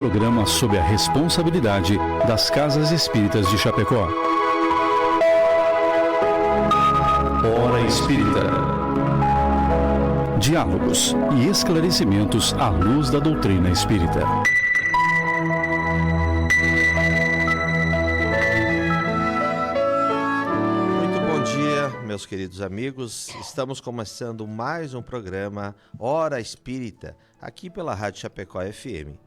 Programa sob a responsabilidade das Casas Espíritas de Chapecó. Hora Espírita. Diálogos e esclarecimentos à luz da doutrina espírita. Muito bom dia, meus queridos amigos. Estamos começando mais um programa Hora Espírita, aqui pela Rádio Chapecó FM.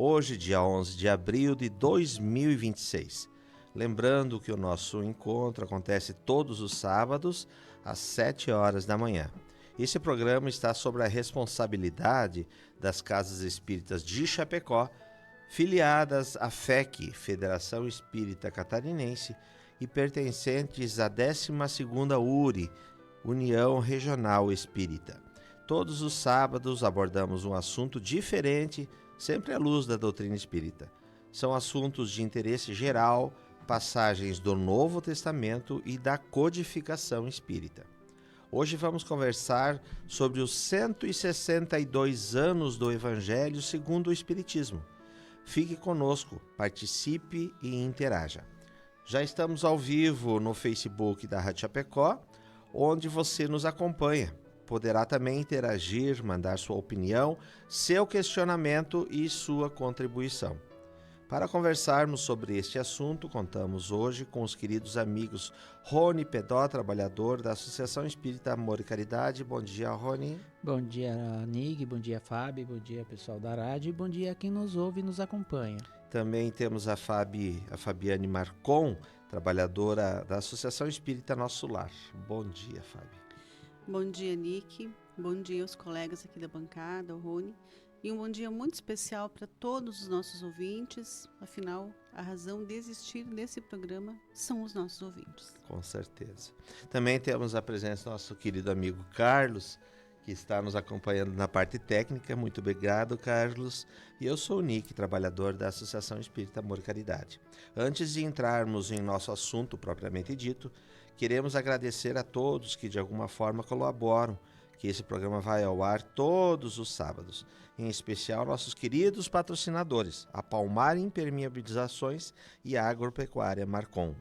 Hoje, dia 11 de abril de 2026. Lembrando que o nosso encontro acontece todos os sábados, às 7 horas da manhã. Esse programa está sob a responsabilidade das Casas Espíritas de Chapecó, filiadas à FEC, Federação Espírita Catarinense, e pertencentes à 12ª URI, União Regional Espírita. Todos os sábados abordamos um assunto diferente, sempre à luz da doutrina espírita. São assuntos de interesse geral, passagens do Novo Testamento e da codificação espírita. Hoje vamos conversar sobre os 162 anos do Evangelho segundo o Espiritismo. Fique conosco, participe e interaja. Já estamos ao vivo no Facebook da Rádio Chapecó, onde você nos acompanha. Poderá também interagir, mandar sua opinião, seu questionamento e sua contribuição. Para conversarmos sobre este assunto, contamos hoje com os queridos amigos Rony Pedó, trabalhador da Associação Espírita Amor e Caridade. Bom dia, Rony. Bom dia, Nig, bom dia, Fábio, bom dia, pessoal da rádio, e bom dia a quem nos ouve e nos acompanha. Também temos a Fabiane Marcon, trabalhadora da Associação Espírita Nosso Lar. Bom dia, Fábio. Bom dia, Nick. Bom dia aos colegas aqui da bancada, o Rony. E um bom dia muito especial para todos os nossos ouvintes. Afinal, a razão de existir desse programa são os nossos ouvintes. Com certeza. Também temos a presença do nosso querido amigo Carlos, que está nos acompanhando na parte técnica. Muito obrigado, Carlos. E eu sou o Nick, trabalhador da Associação Espírita Amor e Caridade. Antes de entrarmos em nosso assunto propriamente dito, queremos agradecer a todos que de alguma forma colaboram, que esse programa vai ao ar todos os sábados. Em especial nossos queridos patrocinadores, a Palmar Impermeabilizações e a Agropecuária Marcon.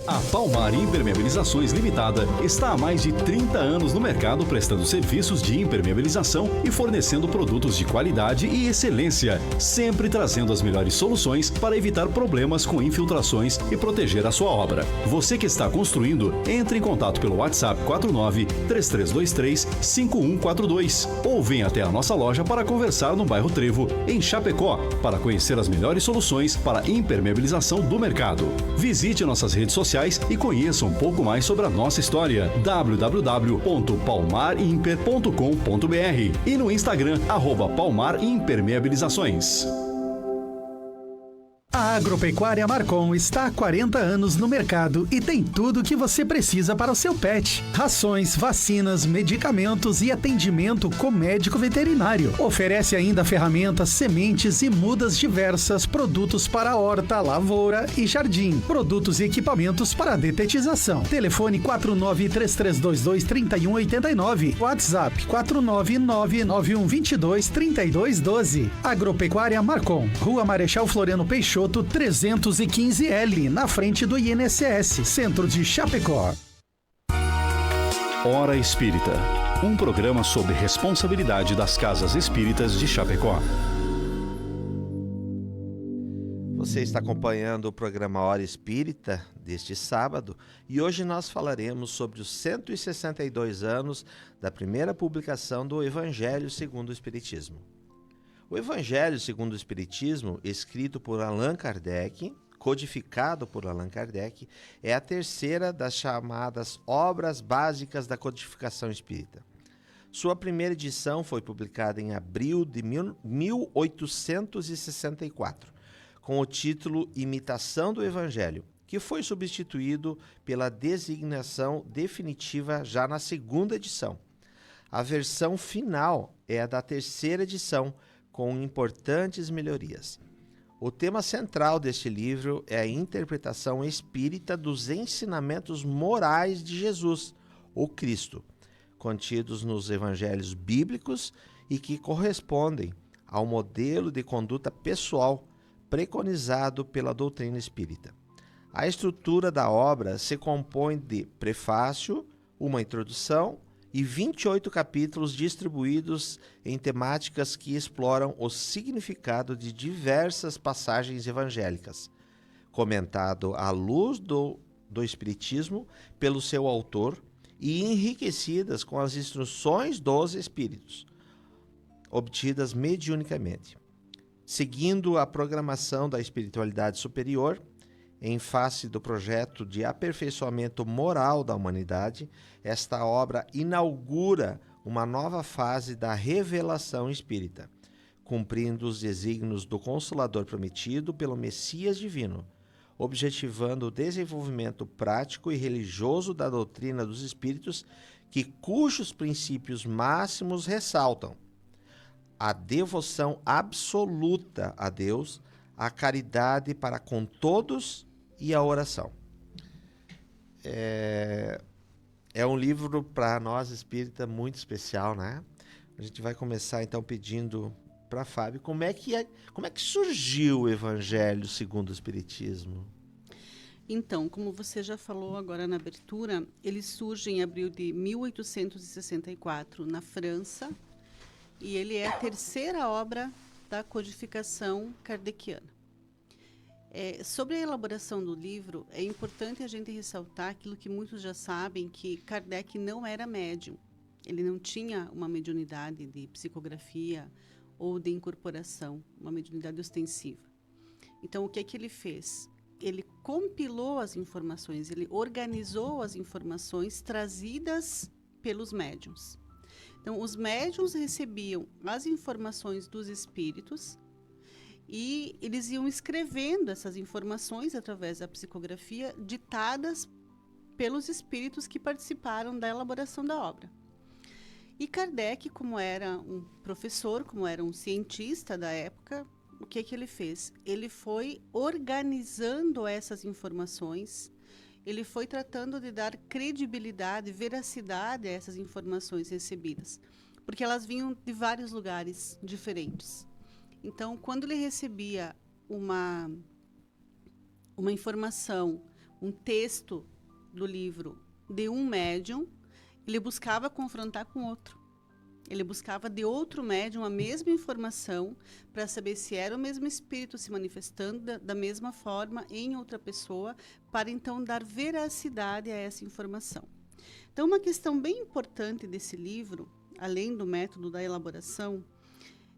A Palmar Impermeabilizações Limitada está há mais de 30 anos no mercado prestando serviços de impermeabilização e fornecendo produtos de qualidade e excelência, sempre trazendo as melhores soluções para evitar problemas com infiltrações e proteger a sua obra. Você que está construindo, entre em contato pelo WhatsApp 49-3323-5142 ou venha até a nossa loja para conversar no bairro Trevo, em Chapecó, para conhecer as melhores soluções para impermeabilização do mercado. Visite nossas redes sociais e conheça um pouco mais sobre a nossa história. www.palmarimper.com.br e no Instagram @palmarimpermeabilizações. A Agropecuária Marcon está há 40 anos no mercado e tem tudo o que você precisa para o seu pet. Rações, vacinas, medicamentos e atendimento com médico veterinário. Oferece ainda ferramentas, sementes e mudas diversas, produtos para horta, lavoura e jardim. Produtos e equipamentos para detetização. Telefone 4933223189. WhatsApp 49991223212. Agropecuária Marcon. Rua Marechal Floriano Peixoto, 315L, na frente do INSS, Centro de Chapecó. Hora Espírita, um programa sob responsabilidade das Casas Espíritas de Chapecó. Você está acompanhando o programa Hora Espírita deste sábado e hoje nós falaremos sobre os 162 anos da primeira publicação do Evangelho segundo o Espiritismo. O Evangelho segundo o Espiritismo, escrito por Allan Kardec, codificado por Allan Kardec, é a terceira das chamadas obras básicas da codificação espírita. Sua primeira edição foi publicada em abril de 1864, com o título Imitação do Evangelho, que foi substituído pela designação definitiva já na segunda edição. A versão final é a da terceira edição, com importantes melhorias. O tema central deste livro é a interpretação espírita dos ensinamentos morais de Jesus, o Cristo, contidos nos evangelhos bíblicos e que correspondem ao modelo de conduta pessoal preconizado pela doutrina espírita. A estrutura da obra se compõe de prefácio, uma introdução e 28 capítulos distribuídos em temáticas que exploram o significado de diversas passagens evangélicas, comentado à luz do Espiritismo pelo seu autor e enriquecidas com as instruções dos Espíritos, obtidas mediunicamente. Seguindo a programação da espiritualidade superior, em face do projeto de aperfeiçoamento moral da humanidade, esta obra inaugura uma nova fase da revelação espírita, cumprindo os desígnios do Consolador prometido pelo Messias divino, objetivando o desenvolvimento prático e religioso da doutrina dos Espíritos, cujos princípios máximos ressaltam a devoção absoluta a Deus, a caridade para com todos e a oração. É um livro para nós espírita muito especial, né? A gente vai começar então pedindo para Fábio como é que surgiu o Evangelho segundo o Espiritismo. Então, como você já falou agora na abertura, ele surge em abril de 1864 na França, e ele é a terceira obra da codificação kardeciana. Sobre a elaboração do livro, é importante a gente ressaltar aquilo que muitos já sabem, que Kardec não era médium. Ele não tinha uma mediunidade de psicografia ou de incorporação, uma mediunidade ostensiva. Então, o que é que ele fez? Ele compilou as informações, ele organizou as informações trazidas pelos médiuns. Então, os médiuns recebiam as informações dos espíritos e eles iam escrevendo essas informações através da psicografia ditadas pelos espíritos que participaram da elaboração da obra. E Kardec, como era um professor, como era um cientista da época, o que ele fez? Ele foi organizando essas informações, ele foi tratando de dar credibilidade, veracidade a essas informações recebidas, porque elas vinham de vários lugares diferentes. Então, quando ele recebia uma informação, um texto do livro de um médium, ele buscava confrontar com outro. Ele buscava de outro médium a mesma informação para saber se era o mesmo espírito se manifestando da mesma forma em outra pessoa, para então dar veracidade a essa informação. Então, uma questão bem importante desse livro, além do método da elaboração,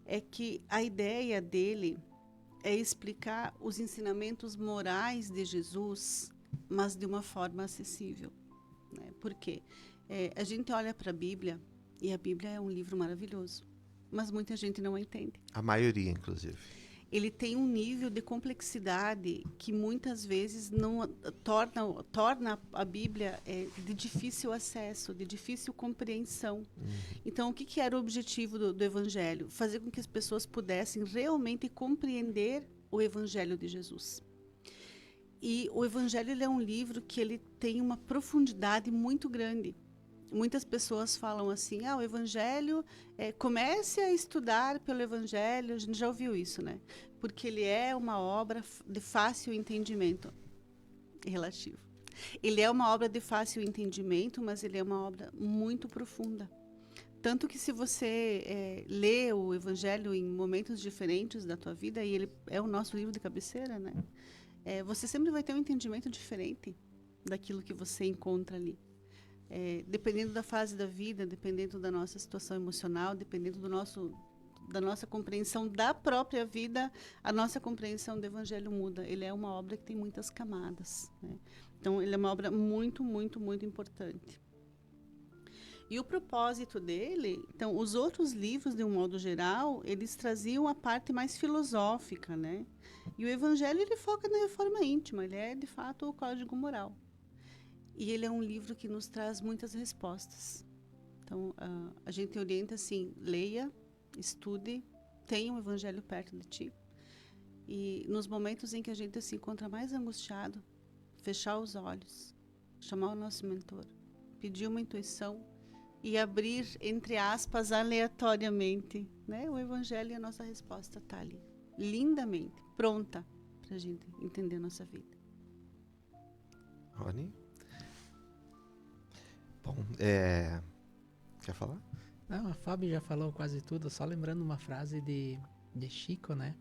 é que a ideia dele é explicar os ensinamentos morais de Jesus, mas de uma forma acessível, né? Por quê? A gente olha para a Bíblia, e a Bíblia é um livro maravilhoso, mas muita gente não a entende. A maioria, inclusive. Ele tem um nível de complexidade que muitas vezes não torna a Bíblia de difícil acesso, de difícil compreensão. Então, o que era o objetivo do Evangelho? Fazer com que as pessoas pudessem realmente compreender o Evangelho de Jesus. E o Evangelho ele é um livro que ele tem uma profundidade muito grande. Muitas pessoas falam assim, o Evangelho, comece a estudar pelo Evangelho, a gente já ouviu isso, né? Porque ele é uma obra de fácil entendimento, relativo. Ele é uma obra de fácil entendimento, mas ele é uma obra muito profunda. Tanto que se você lê o Evangelho em momentos diferentes da tua vida, e ele é o nosso livro de cabeceira, né? Você sempre vai ter um entendimento diferente daquilo que você encontra ali. Dependendo da fase da vida, dependendo da nossa situação emocional, dependendo da nossa compreensão da própria vida, a nossa compreensão do Evangelho muda. Ele é uma obra que tem muitas camadas, né? Então, ele é uma obra muito, muito, muito importante. E o propósito dele, então, os outros livros, de um modo geral, eles traziam a parte mais filosófica, né? E o Evangelho, ele foca na reforma íntima, ele é, de fato, o código moral. E ele é um livro que nos traz muitas respostas. Então, a gente orienta assim, leia, estude, tenha o Evangelho perto de ti. E nos momentos em que a gente se encontra mais angustiado, fechar os olhos, chamar o nosso mentor, pedir uma intuição e abrir, entre aspas, aleatoriamente, né? O Evangelho e a nossa resposta está ali, lindamente, pronta para a gente entender a nossa vida. Rony? Bom, quer falar? Não, a Fábio já falou quase tudo, só lembrando uma frase de Chico, né?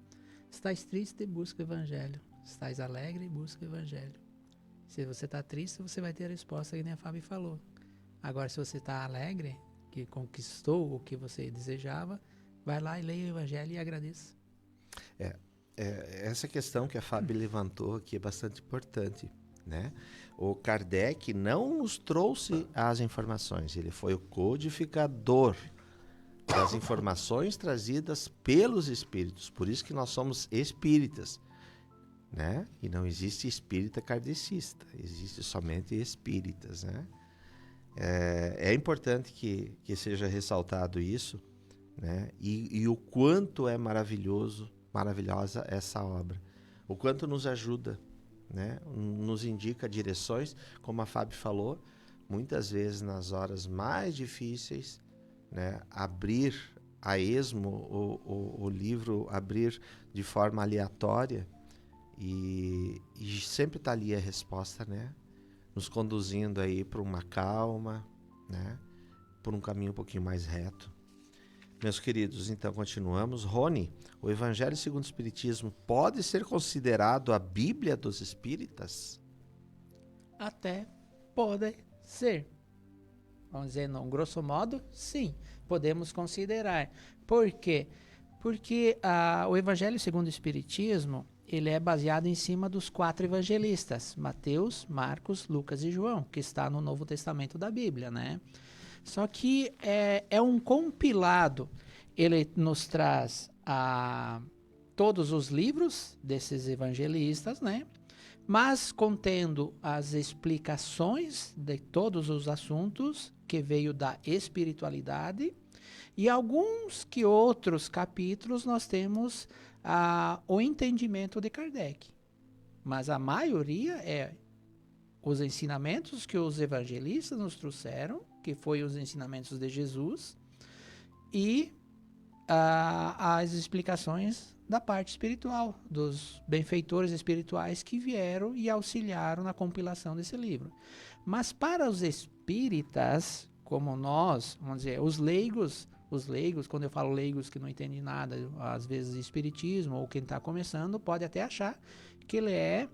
Estás triste, busca o Evangelho. Estás alegre, busca o Evangelho. Se você está triste, você vai ter a resposta que nem a Fábio falou. Agora, se você está alegre, que conquistou o que você desejava, vai lá e leia o Evangelho e agradeça. Essa questão que a Fábio levantou aqui é bastante importante, né? O Kardec não nos trouxe as informações, ele foi o codificador das informações trazidas pelos espíritos. Por isso que nós somos espíritas, né? E não existe espírita kardecista, existe somente espíritas, né? É importante que seja ressaltado isso, né? E o quanto é maravilhosa essa obra, o quanto nos ajuda, né? Nos indica direções, como a Fábio falou, muitas vezes nas horas mais difíceis, né? Abrir a esmo o livro, abrir de forma aleatória e sempre está ali a resposta, né? Nos conduzindo aí para uma calma, né? Por um caminho um pouquinho mais reto. Meus queridos, então continuamos. Rony, o Evangelho segundo o Espiritismo pode ser considerado a Bíblia dos Espíritas? Até pode ser. Vamos dizer, num grosso modo, sim, podemos considerar. Por quê? Porque o Evangelho segundo o Espiritismo, ele é baseado em cima dos 4 evangelistas, Mateus, Marcos, Lucas e João, que está no Novo Testamento da Bíblia, né? Só que é um compilado. Ele nos traz todos os livros desses evangelistas, né? Mas contendo as explicações de todos os assuntos que veio da espiritualidade e alguns que outros capítulos nós temos o entendimento de Kardec. Mas a maioria é os ensinamentos que os evangelistas nos trouxeram, que foi os ensinamentos de Jesus, e as explicações da parte espiritual, dos benfeitores espirituais que vieram e auxiliaram na compilação desse livro. Mas para os espíritas, como nós, vamos dizer, os leigos, quando eu falo leigos que não entendem nada, às vezes espiritismo, ou quem está começando, pode até achar que ele é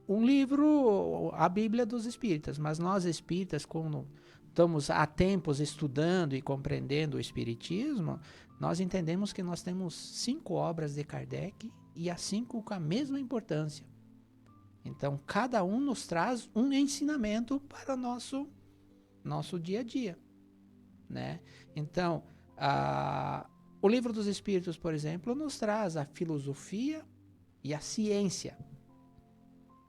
um livro, a Bíblia dos Espíritas. Mas nós espíritas, quando estamos há tempos estudando e compreendendo o Espiritismo, nós entendemos que nós temos 5 obras de Kardec e as 5 com a mesma importância. Então, cada um nos traz um ensinamento para o nosso dia a dia, né? Então, o Livro dos Espíritos, por exemplo, nos traz a filosofia e a ciência,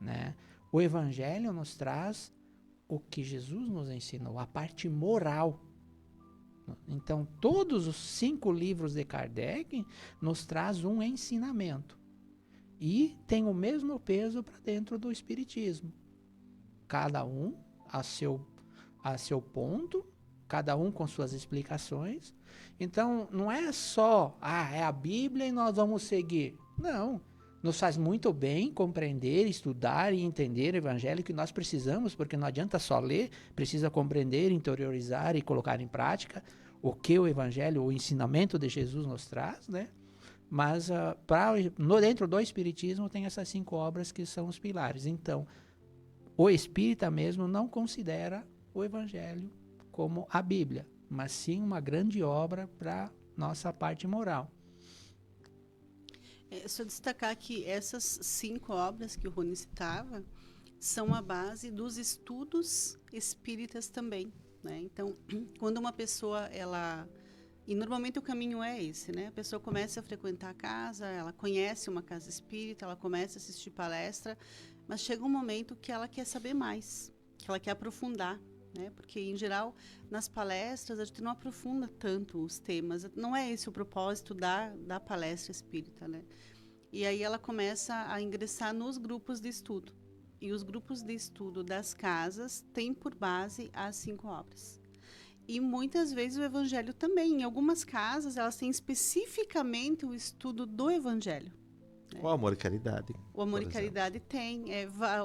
né? O Evangelho nos traz o que Jesus nos ensinou, a parte moral. Então, todos os 5 livros de Kardec nos traz um ensinamento e tem o mesmo peso para dentro do Espiritismo. Cada um a seu ponto, cada um com suas explicações. Então, não é só, é a Bíblia e nós vamos seguir. Não. Nos faz muito bem compreender, estudar e entender o Evangelho que nós precisamos, porque não adianta só ler, precisa compreender, interiorizar e colocar em prática o que o Evangelho, o ensinamento de Jesus nos traz, né? Mas dentro do Espiritismo tem essas 5 obras que são os pilares. Então, o espírita mesmo não considera o Evangelho como a Bíblia, mas sim uma grande obra para nossa parte moral. Só destacar que essas 5 obras que o Rony citava são a base dos estudos espíritas também, né? Então, quando uma pessoa, e normalmente o caminho é esse, né? A pessoa começa a frequentar a casa, ela conhece uma casa espírita, ela começa a assistir palestra, mas chega um momento que ela quer saber mais, que ela quer aprofundar, né? Porque, em geral, nas palestras a gente não aprofunda tanto os temas, não é esse o propósito da palestra espírita, né? E aí ela começa a ingressar nos grupos de estudo. E os grupos de estudo das casas têm por base as 5 obras. E muitas vezes o evangelho também. Em algumas casas, elas têm especificamente o estudo do evangelho. O amor e caridade. O amor e por caridade tem.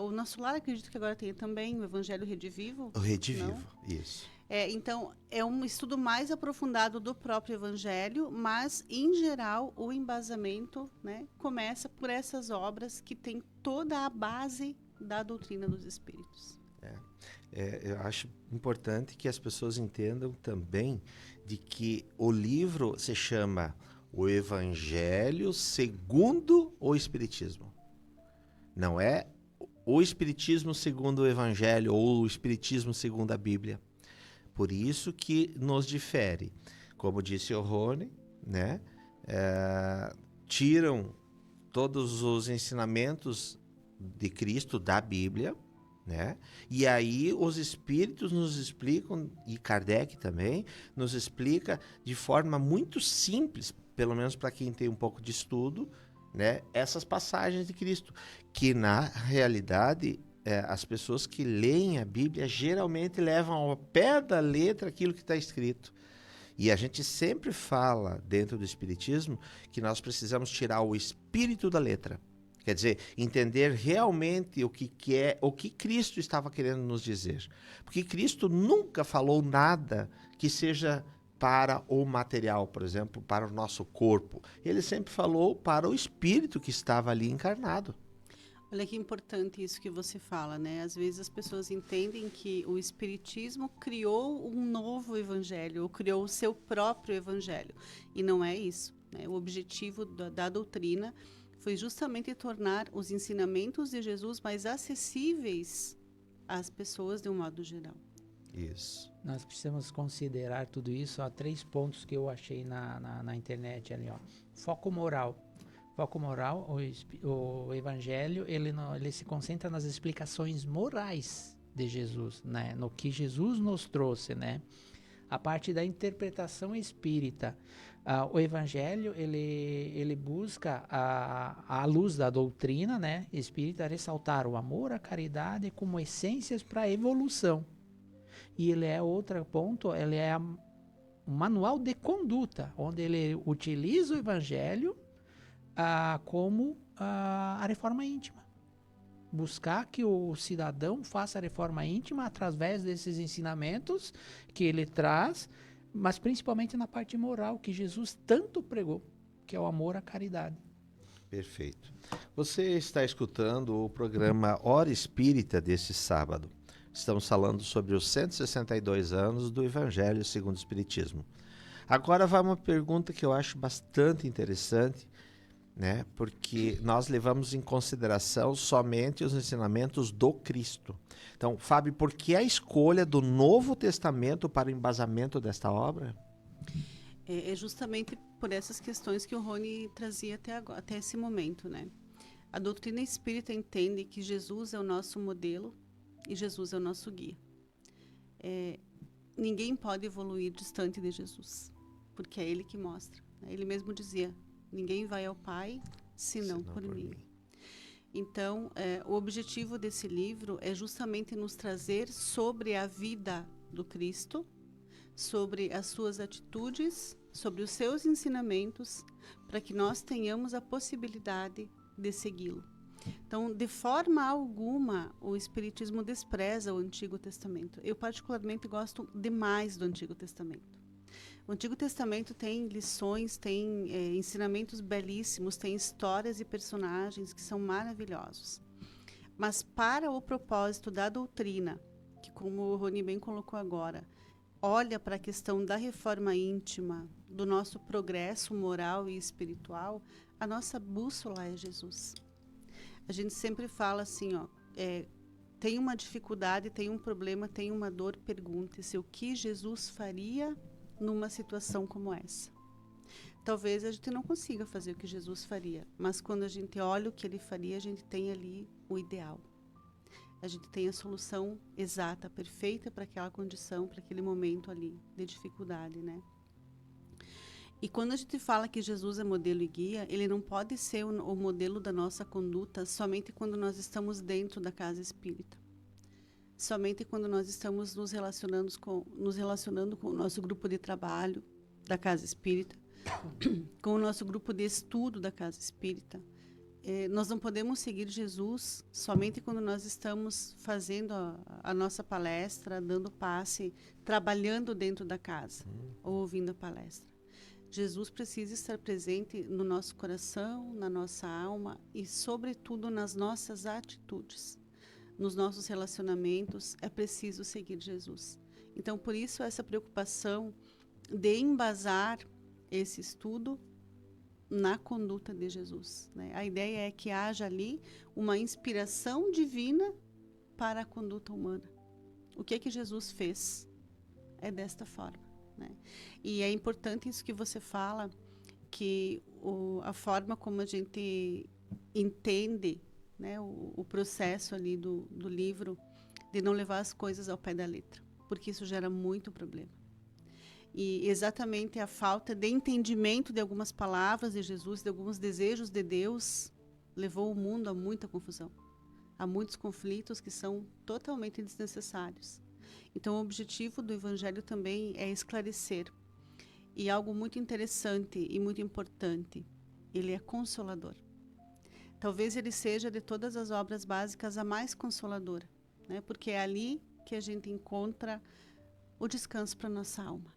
O nosso lar, acredito que agora tem também o evangelho Redivivo. O Redivivo, isso. Então, é um estudo mais aprofundado do próprio evangelho, mas, em geral, o embasamento, né, começa por essas obras que têm toda a base da doutrina dos espíritos. Eu acho importante que as pessoas entendam também de que o livro se chama O Evangelho segundo o Espiritismo. Não é o Espiritismo segundo o Evangelho ou o Espiritismo segundo a Bíblia. Por isso que nos difere. Como disse o Rony, né? Tiram todos os ensinamentos de Cristo da Bíblia, né? E aí os espíritos nos explicam, e Kardec também, nos explica de forma muito simples, pelo menos para quem tem um pouco de estudo, né? Essas passagens de Cristo, que na realidade... as pessoas que leem a Bíblia geralmente levam ao pé da letra aquilo que está escrito. E a gente sempre fala, dentro do Espiritismo, que nós precisamos tirar o espírito da letra. Quer dizer, entender realmente o que Cristo estava querendo nos dizer. Porque Cristo nunca falou nada que seja para o material, por exemplo, para o nosso corpo. Ele sempre falou para o espírito que estava ali encarnado. Olha que importante isso que você fala, né? Às vezes as pessoas entendem que o Espiritismo criou um novo evangelho, ou criou o seu próprio evangelho. E não é isso, né? O objetivo da doutrina foi justamente tornar os ensinamentos de Jesus mais acessíveis às pessoas de um modo geral. Isso. Nós precisamos considerar tudo isso. Há 3 pontos que eu achei na internet ali, ó. Foco moral. Foco moral, o evangelho, ele se concentra nas explicações morais de Jesus, né? No que Jesus nos trouxe, né? A parte da interpretação espírita. O evangelho, ele busca, à luz da doutrina, né, espírita, ressaltar o amor, a caridade como essências para a evolução. E ele é outro ponto, ele é um manual de conduta, onde ele utiliza o evangelho como a reforma íntima. Buscar que o cidadão faça a reforma íntima através desses ensinamentos que ele traz, mas principalmente na parte moral, que Jesus tanto pregou, que é o amor à caridade. Perfeito. Você está escutando o programa Hora Espírita deste sábado. Estamos falando sobre os 162 anos do Evangelho segundo o Espiritismo. Agora vai uma pergunta que eu acho bastante interessante, né? Porque nós levamos em consideração somente os ensinamentos do Cristo. Então, Fábio, por que a escolha do Novo Testamento para o embasamento desta obra? É justamente por essas questões que o Rony trazia até esse momento, né? A doutrina espírita entende que Jesus é o nosso modelo e Jesus é o nosso guia. Ninguém pode evoluir distante de Jesus, porque é Ele que mostra. Ele mesmo dizia: ninguém vai ao Pai senão por mim. Então, o objetivo desse livro é justamente nos trazer sobre a vida do Cristo, sobre as suas atitudes, sobre os seus ensinamentos, para que nós tenhamos a possibilidade de segui-lo. Então, de forma alguma, o Espiritismo despreza o Antigo Testamento. Eu particularmente gosto demais do Antigo Testamento. O Antigo Testamento tem lições, tem ensinamentos belíssimos, tem histórias e personagens que são maravilhosos. Mas para o propósito da doutrina, que como o Rony bem colocou agora, olha para a questão da reforma íntima, do nosso progresso moral e espiritual, a nossa bússola é Jesus. A gente sempre fala assim, tem uma dificuldade, tem um problema, tem uma dor, pergunte-se o que Jesus faria numa situação como essa. Talvez a gente não consiga fazer o que Jesus faria, mas quando a gente olha o que ele faria, a gente tem ali o ideal. A gente tem a solução exata, perfeita para aquela condição, para aquele momento ali de dificuldade, né? E quando a gente fala que Jesus é modelo e guia, ele não pode ser o modelo da nossa conduta somente quando nós estamos dentro da casa espírita. somente quando nós estamos nos relacionando com o nosso grupo de trabalho da Casa Espírita, com o nosso grupo de estudo da Casa Espírita. Nós não podemos seguir Jesus somente quando nós estamos fazendo a nossa palestra, dando passe, trabalhando dentro da casa, ou ouvindo a palestra. Jesus precisa estar presente no nosso coração, na nossa alma e, sobretudo, nas nossas atitudes. Nos nossos relacionamentos, é preciso seguir Jesus. Então, por isso, essa preocupação de embasar esse estudo na conduta de Jesus, né? A ideia é que haja ali uma inspiração divina para a conduta humana. O que Jesus fez é desta forma, né? E é importante isso que você fala, que a forma como a gente entende, né, o processo ali do livro, de não levar as coisas ao pé da letra, porque isso gera muito problema. E exatamente a falta de entendimento de algumas palavras de Jesus, de alguns desejos de Deus, levou o mundo a muita confusão, a muitos conflitos que são totalmente desnecessários. Então, o objetivo do Evangelho também é esclarecer. E algo muito interessante e muito importante, ele é consolador. Talvez ele seja, de todas as obras básicas, a mais consoladora, né? Porque é ali que a gente encontra o descanso para a nossa alma.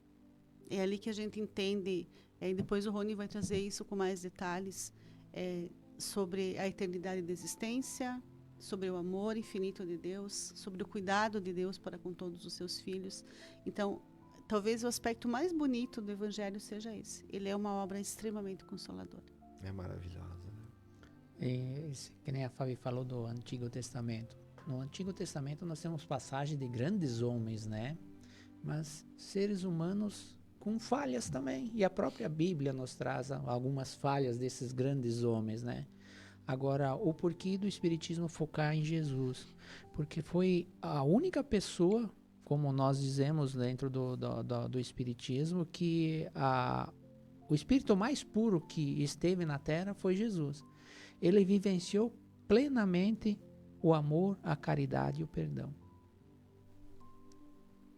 É ali que a gente entende, e depois o Rony vai trazer isso com mais detalhes, sobre a eternidade da existência, sobre o amor infinito de Deus, sobre o cuidado de Deus para com todos os seus filhos. Então, talvez o aspecto mais bonito do Evangelho seja esse. Ele é uma obra extremamente consoladora. É maravilhosa, né? Que nem a Fabi falou do Antigo Testamento. No Antigo Testamento nós temos passagens de grandes homens, né? Mas seres humanos com falhas também. E a própria Bíblia nos traz algumas falhas desses grandes homens, né? Agora, o porquê do Espiritismo focar em Jesus? Porque foi a única pessoa, como nós dizemos dentro do Espiritismo, que o Espírito mais puro que esteve na Terra foi Jesus. Ele vivenciou plenamente o amor, a caridade e o perdão.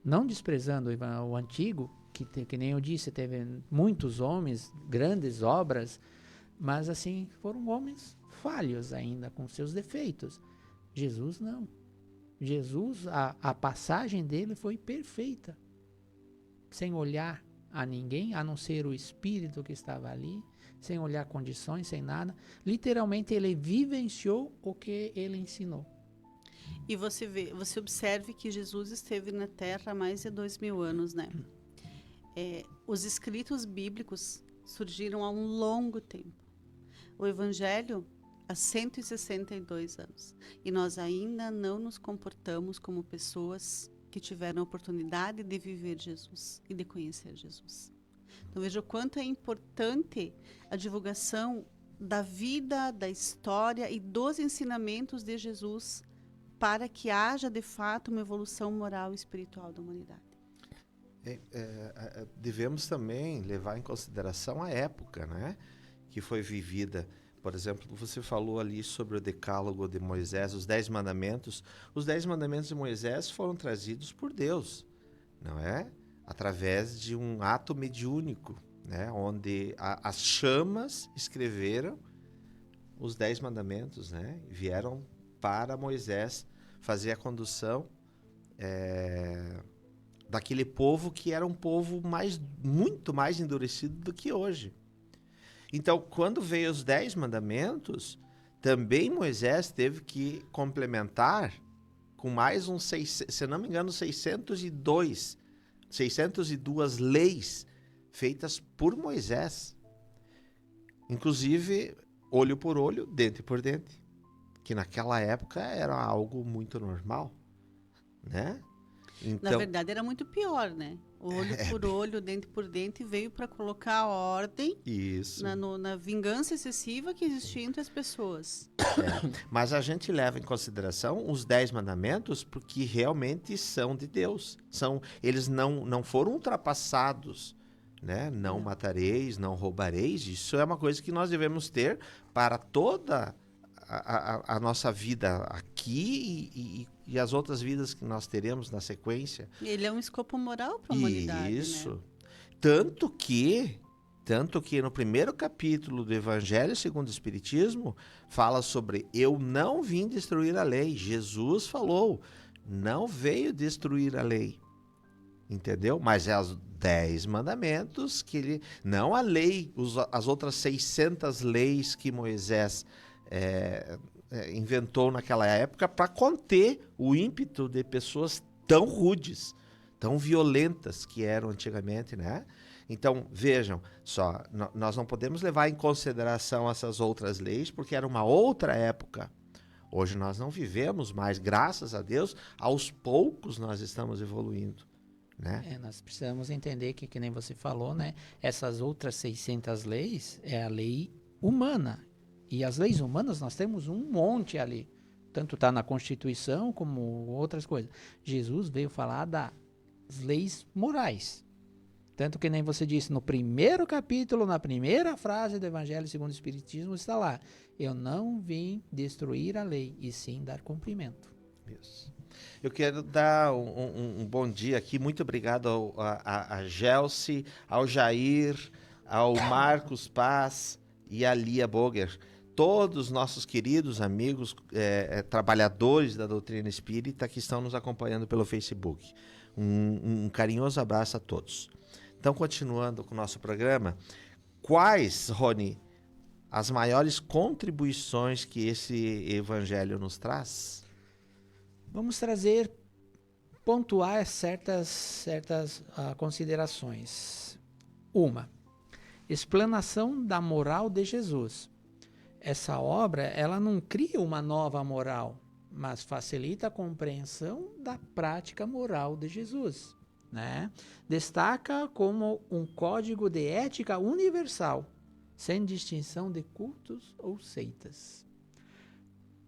Não desprezando o antigo, que nem eu disse, teve muitos homens, grandes obras, mas assim, foram homens falhos ainda, com seus defeitos. Jesus não. Jesus, a passagem dele foi perfeita, sem olhar a ninguém, a não ser o Espírito que estava ali, sem olhar condições, sem nada. Literalmente, ele vivenciou o que ele ensinou. E você observe que Jesus esteve na Terra há mais de 2000 anos, né? Os escritos bíblicos surgiram há um longo tempo. O Evangelho há 162 anos. E nós ainda não nos comportamos como pessoas que tiveram a oportunidade de viver Jesus e de conhecer Jesus. Então veja o quanto é importante a divulgação da vida, da história e dos ensinamentos de Jesus para que haja de fato uma evolução moral e espiritual da humanidade. Devemos também levar em consideração a época, né, que foi vivida. Por exemplo, você falou ali sobre o decálogo de Moisés, os 10 mandamentos. Os 10 mandamentos de Moisés foram trazidos por Deus, não é? Através de um ato mediúnico, né, onde as chamas escreveram os 10 mandamentos, né, vieram para Moisés fazer a condução daquele povo que era um povo muito mais endurecido do que hoje. Então, quando veio os 10 mandamentos, também Moisés teve que complementar com mais se não me engano, 602 leis feitas por Moisés. Inclusive, olho por olho, dente por dente, que naquela época era algo muito normal, né? Então, na verdade, era muito pior, né? Olho por olho, dente por dente, veio para colocar a ordem na vingança excessiva que existia entre as pessoas. Mas a gente leva em consideração os 10 mandamentos porque realmente são de Deus. Eles não foram ultrapassados, né? Não matareis, não roubareis. Isso é uma coisa que nós devemos ter para toda a nossa vida aqui e as outras vidas que nós teremos na sequência. Ele é um escopo moral para a humanidade, Isso. né? Tanto que no primeiro capítulo do Evangelho segundo o Espiritismo, fala sobre eu não vim destruir a lei. Jesus falou, não veio destruir a lei. Entendeu? Mas é os 10 mandamentos que ele... Não a lei, as outras 600 leis que Moisés inventou naquela época para conter o ímpeto de pessoas tão rudes, tão violentas que eram antigamente, né? Então, vejam só, nós não podemos levar em consideração essas outras leis porque era uma outra época. Hoje nós não vivemos mais, graças a Deus, aos poucos nós estamos evoluindo, né? Nós precisamos entender que nem você falou, né? Essas outras 600 leis é a lei humana. E as leis humanas nós temos um monte ali. Tanto está na Constituição como outras coisas. Jesus veio falar das leis morais. Tanto que nem você disse, no primeiro capítulo, na primeira frase do Evangelho segundo o Espiritismo, está lá. Eu não vim destruir a lei, e sim dar cumprimento. Isso. Eu quero dar um bom dia aqui. Muito obrigado a Gelsi, ao Jair, ao Marcos Paz e a Lia Boger. Todos nossos queridos amigos, trabalhadores da doutrina espírita que estão nos acompanhando pelo Facebook. Um carinhoso abraço a todos. Então, continuando com o nosso programa, quais, Rony, as maiores contribuições que esse evangelho nos traz? Vamos pontuar certas considerações. Uma, explanação da moral de Jesus. Essa obra, ela não cria uma nova moral, mas facilita a compreensão da prática moral de Jesus, né? Destaca como um código de ética universal, sem distinção de cultos ou seitas.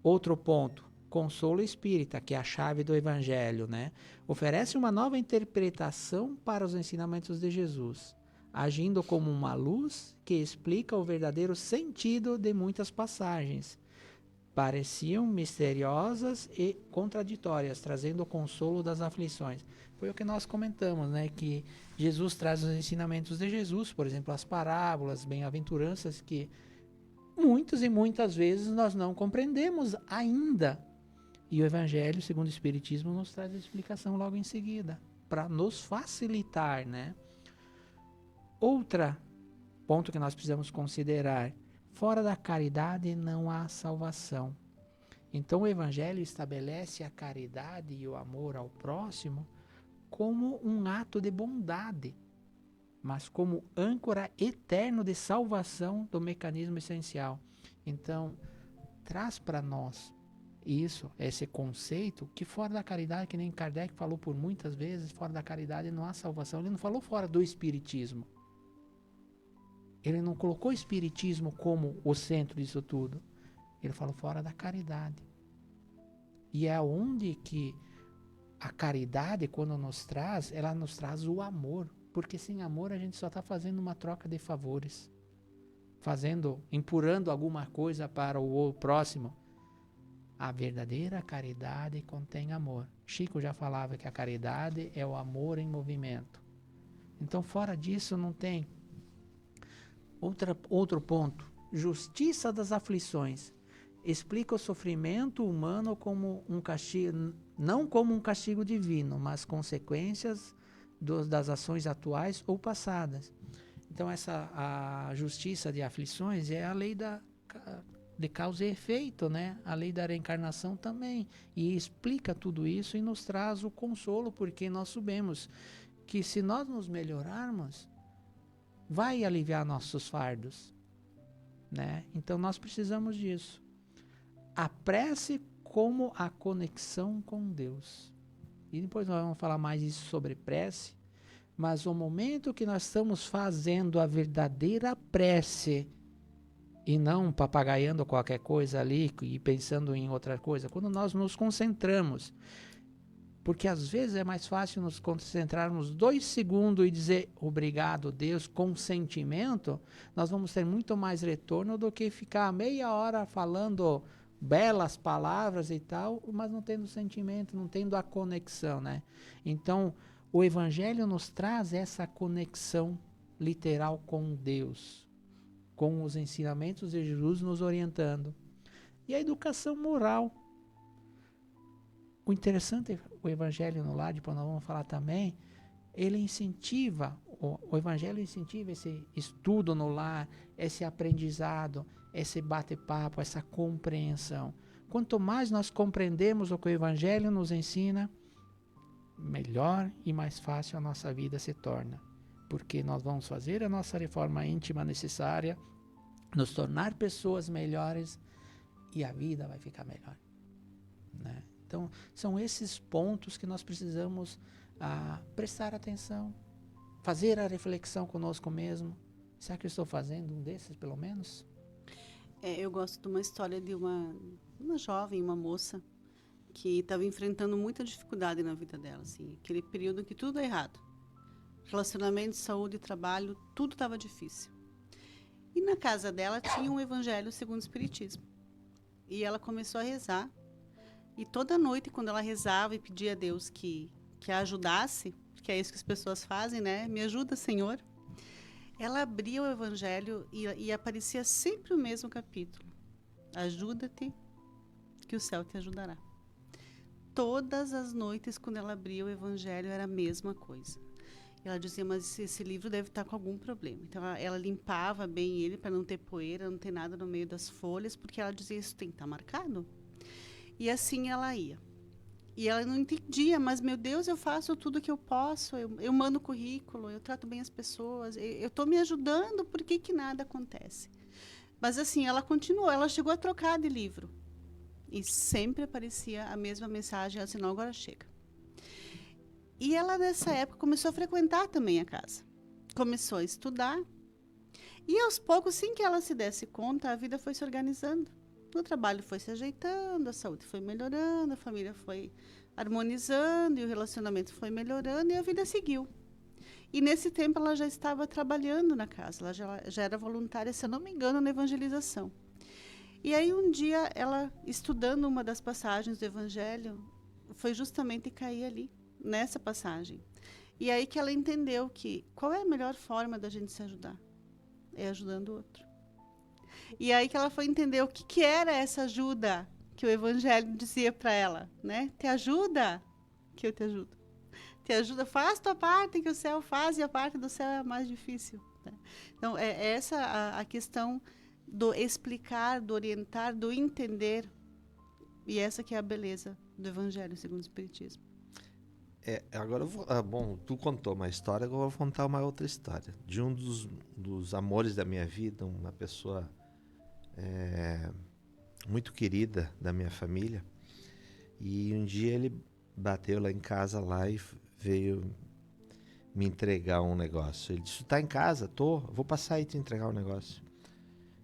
Outro ponto, consolo espírita, que é a chave do Evangelho, né? Oferece uma nova interpretação para os ensinamentos de Jesus, agindo como uma luz que explica o verdadeiro sentido de muitas passagens. Pareciam misteriosas e contraditórias, trazendo o consolo das aflições. Foi o que nós comentamos, né? Que Jesus traz os ensinamentos de Jesus, por exemplo, as parábolas, bem-aventuranças, que muitas e muitas vezes nós não compreendemos ainda. E o Evangelho, segundo o Espiritismo, nos traz a explicação logo em seguida, para nos facilitar, né? Outro ponto que nós precisamos considerar: fora da caridade não há salvação. Então o Evangelho estabelece a caridade e o amor ao próximo como um ato de bondade, mas como âncora eterno de salvação do mecanismo essencial. Então, traz para nós esse conceito que fora da caridade, que nem Kardec falou por muitas vezes, fora da caridade não há salvação. Ele não falou fora do espiritismo. Ele não colocou o espiritismo como o centro disso tudo. Ele falou fora da caridade. E é onde que a caridade, quando nos traz, ela nos traz o amor. Porque sem amor a gente só está fazendo uma troca de favores. Empurrando alguma coisa para o próximo. A verdadeira caridade contém amor. Chico já falava que a caridade é o amor em movimento. Então, fora disso, não tem. Outro ponto, justiça das aflições. Explica o sofrimento humano como um castigo, não como um castigo divino, mas consequências das ações atuais ou passadas. Então, a justiça de aflições é a lei de causa e efeito, né? A lei da reencarnação também. E explica tudo isso e nos traz o consolo, porque nós sabemos que se nós nos melhorarmos, vai aliviar nossos fardos, né? Então nós precisamos disso. A prece como a conexão com Deus. E depois nós vamos falar mais isso sobre prece, mas o momento que nós estamos fazendo a verdadeira prece e não papagaiando qualquer coisa ali e pensando em outra coisa, quando nós nos concentramos. Porque às vezes é mais fácil nos concentrarmos 2 segundos e dizer obrigado, Deus, com sentimento. Nós vamos ter muito mais retorno do que ficar meia hora falando belas palavras e tal, mas não tendo sentimento, não tendo a conexão, né? Então, o Evangelho nos traz essa conexão literal com Deus, com os ensinamentos de Jesus nos orientando. E a educação moral. O interessante, o Evangelho no lar, depois nós vamos falar também, ele incentiva, o Evangelho incentiva esse estudo no lar, esse aprendizado, esse bate-papo, essa compreensão. Quanto mais nós compreendemos o que o Evangelho nos ensina, melhor e mais fácil a nossa vida se torna. Porque nós vamos fazer a nossa reforma íntima necessária, nos tornar pessoas melhores e a vida vai ficar melhor, né? Então, são esses pontos que nós precisamos prestar atenção, fazer a reflexão conosco mesmo. Será que eu estou fazendo um desses, pelo menos? Eu gosto de uma história de uma jovem, uma moça, que estava enfrentando muita dificuldade na vida dela, assim, aquele período que tudo é errado. Relacionamento, saúde, trabalho, tudo estava difícil. E na casa dela tinha um evangelho segundo o Espiritismo. E ela começou a rezar. E toda noite, quando ela rezava e pedia a Deus que a ajudasse, porque é isso que as pessoas fazem, né? Me ajuda, Senhor. Ela abria o evangelho e aparecia sempre o mesmo capítulo. Ajuda-te, que o céu te ajudará. Todas as noites, quando ela abria o evangelho, era a mesma coisa. Ela dizia, mas esse livro deve estar com algum problema. Então, ela limpava bem ele para não ter poeira, não ter nada no meio das folhas, porque ela dizia, isso tem que estar marcado. E assim ela ia. E ela não entendia, mas, meu Deus, eu faço tudo o que eu posso, eu mando currículo, eu trato bem as pessoas, eu estou me ajudando, por que nada acontece? Mas, assim, ela continuou, ela chegou a trocar de livro. E sempre aparecia a mesma mensagem, ela disse, não, agora chega. E ela, nessa época, começou a frequentar também a casa. Começou a estudar. E, aos poucos, sem que ela se desse conta, a vida foi se organizando. O trabalho foi se ajeitando, a saúde foi melhorando, a família foi harmonizando, e o relacionamento foi melhorando, e a vida seguiu. E, nesse tempo, ela já estava trabalhando na casa. Ela já era voluntária, se eu não me engano, na evangelização. E aí, um dia, ela, estudando uma das passagens do Evangelho, foi justamente cair ali, nessa passagem. E aí que ela entendeu que qual é a melhor forma da gente se ajudar? É ajudando o outro. E aí que ela foi entender o que era essa ajuda que o Evangelho dizia para ela, né? Te ajuda, que eu te ajudo. Te ajuda, faz tua parte que o céu faz, e a parte do céu é a mais difícil, né? Então, é essa a questão do explicar, do orientar, do entender. E essa que é a beleza do Evangelho segundo o Espiritismo. Agora eu vou... bom, tu contou uma história, agora eu vou contar uma outra história. De um dos amores da minha vida, uma pessoa muito querida da minha família. E um dia ele bateu lá em casa lá e veio me entregar um negócio. Ele disse, tá em casa? Tô, vou passar aí te entregar um negócio.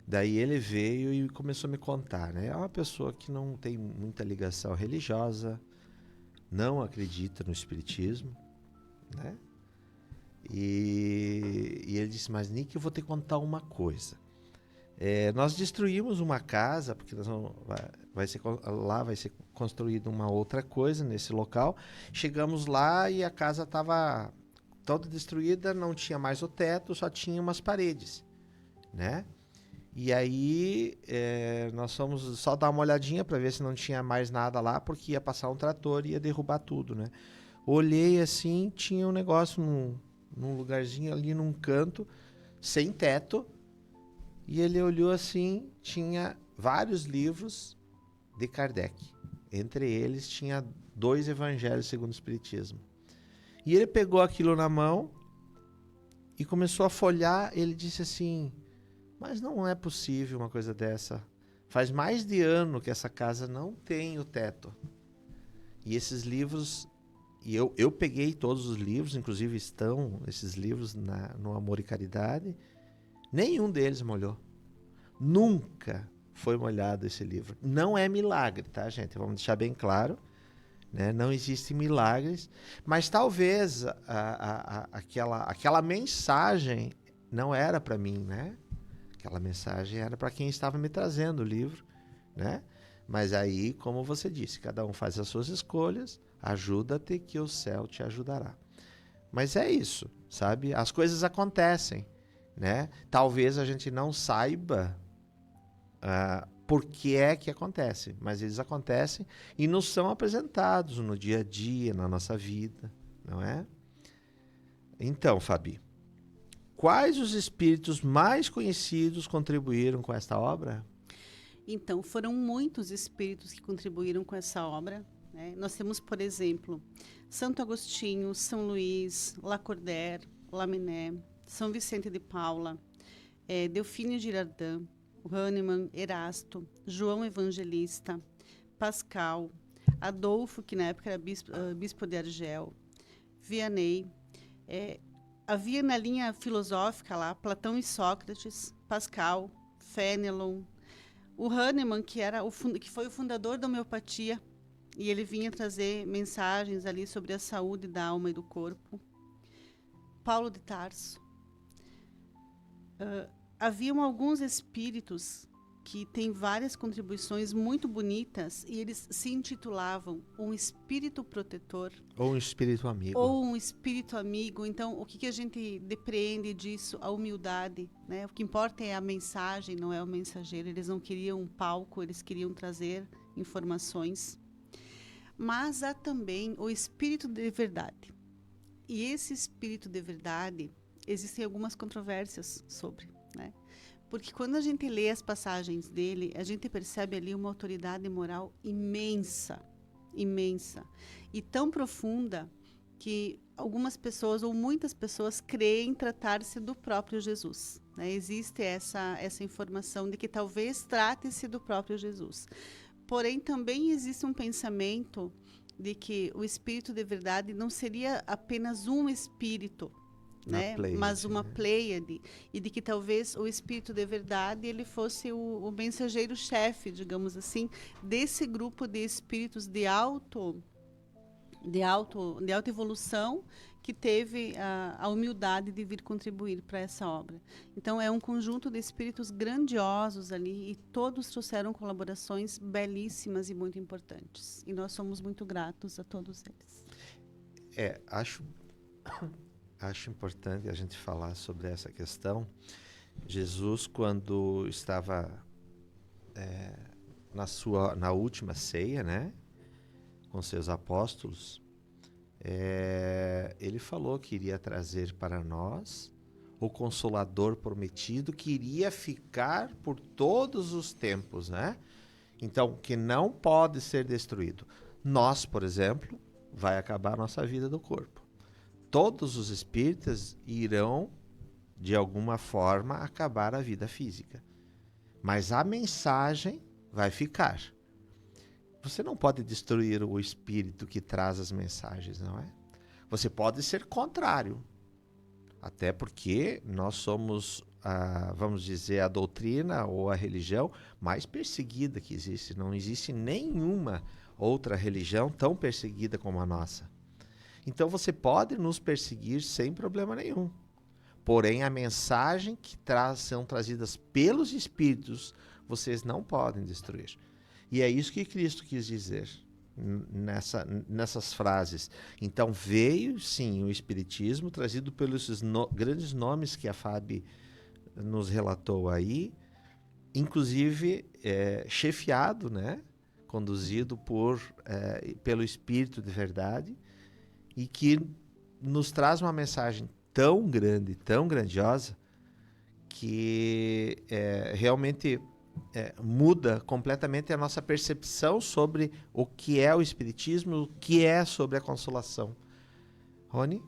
Daí ele veio e começou a me contar, né? É uma pessoa que não tem muita ligação religiosa, não acredita no espiritismo, né? E ele disse, mas Nick, eu vou te contar uma coisa. Nós destruímos uma casa, porque lá vai ser construída uma outra coisa nesse local. Chegamos lá e a casa estava toda destruída, não tinha mais o teto, só tinha umas paredes, né? E aí nós fomos só dar uma olhadinha para ver se não tinha mais nada lá, porque ia passar um trator e ia derrubar tudo, né? Olhei assim, tinha um negócio num lugarzinho ali num canto, sem teto, e ele olhou assim, tinha vários livros de Kardec. Entre eles tinha 2 evangelhos segundo o Espiritismo. E ele pegou aquilo na mão e começou a folhear. Ele disse assim, mas não é possível uma coisa dessa. Faz mais de ano que essa casa não tem o teto. E esses livros... E eu peguei todos os livros, inclusive estão esses livros no Amor e Caridade. Nenhum deles molhou. Nunca foi molhado esse livro. Não é milagre, tá, gente? Vamos deixar bem claro, né? Não existem milagres. Mas talvez aquela mensagem não era para mim, né? Aquela mensagem era para quem estava me trazendo o livro, né? Mas aí, como você disse, cada um faz as suas escolhas, ajuda-te que o céu te ajudará. Mas é isso, sabe? As coisas acontecem, né? Talvez a gente não saiba por que é que acontecem, mas eles acontecem e nos são apresentados no dia a dia, na nossa vida, não é? Então, Fabi, quais os espíritos mais conhecidos contribuíram com esta obra? Então, foram muitos espíritos que contribuíram com essa obra, né? Nós temos, por exemplo, Santo Agostinho, São Luís, Lacordaire, Lamennais, São Vicente de Paula, Delfino Girardin, Hahnemann, Erasto, João Evangelista, Pascal, Adolfo, que na época era bispo de Argel, Vianney. Havia na linha filosófica lá Platão e Sócrates, Pascal, Fénelon, o Hahnemann, que foi o fundador da homeopatia, e ele vinha trazer mensagens ali sobre a saúde da alma e do corpo. Paulo de Tarso. Haviam alguns espíritos que têm várias contribuições muito bonitas e eles se intitulavam um espírito protetor. Ou um espírito amigo. Ou um espírito amigo. Então, o que a gente depreende disso? A humildade, né? O que importa é a mensagem, não é o mensageiro. Eles não queriam um palco, eles queriam trazer informações. Mas há também o espírito de verdade. E esse espírito de verdade, existem algumas controvérsias sobre, né? Porque quando a gente lê as passagens dele, a gente percebe ali uma autoridade moral imensa, imensa, e tão profunda que algumas pessoas ou muitas pessoas creem tratar-se do próprio Jesus, né? Existe essa informação de que talvez trate-se do próprio Jesus. Porém, também existe um pensamento de que o espírito de verdade não seria apenas um espírito, né? Pleiade, mas uma pleiade, e de que talvez o espírito de verdade ele fosse o mensageiro-chefe, digamos assim, desse grupo de espíritos de alta evolução que teve a humildade de vir contribuir para essa obra. Então é um conjunto de espíritos grandiosos ali e todos trouxeram colaborações belíssimas e muito importantes. E nós somos muito gratos a todos eles. Acho importante a gente falar sobre essa questão. Jesus, quando estava na última ceia, né, com seus apóstolos, ele falou que iria trazer para nós o Consolador prometido, que iria ficar por todos os tempos, né? Então, que não pode ser destruído. Nós, por exemplo, vai acabar a nossa vida do corpo. Todos os espíritas irão, de alguma forma, acabar a vida física. Mas a mensagem vai ficar. Você não pode destruir o espírito que traz as mensagens, não é? Você pode ser contrário. Até porque nós somos, vamos dizer, a doutrina ou a religião mais perseguida que existe. Não existe nenhuma outra religião tão perseguida como a nossa. Então você pode nos perseguir sem problema nenhum. Porém, a mensagem que são trazidas pelos espíritos, vocês não podem destruir. E é isso que Cristo quis dizer nessas frases. Então veio, sim, o Espiritismo, trazido pelos grandes nomes que a Fábio nos relatou aí, inclusive chefiado, né? Conduzido pelo Espírito de verdade, e que nos traz uma mensagem tão grande, tão grandiosa, que realmente muda completamente a nossa percepção sobre o que é o Espiritismo, o que é sobre a consolação. Rony?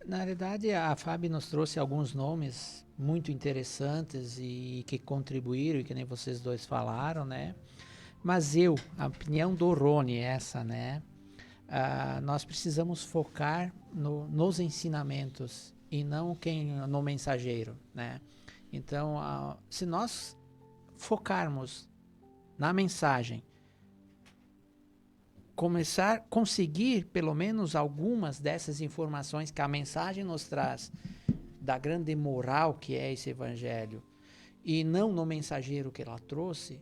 Na realidade, a Fábio nos trouxe alguns nomes muito interessantes e que contribuíram, e que nem vocês dois falaram, né? Mas a opinião do Rony é essa, né? Nós precisamos focar nos ensinamentos e não no mensageiro, né? Então, se nós focarmos na mensagem, conseguir pelo menos algumas dessas informações que a mensagem nos traz, da grande moral que é esse evangelho, e não no mensageiro que ela trouxe,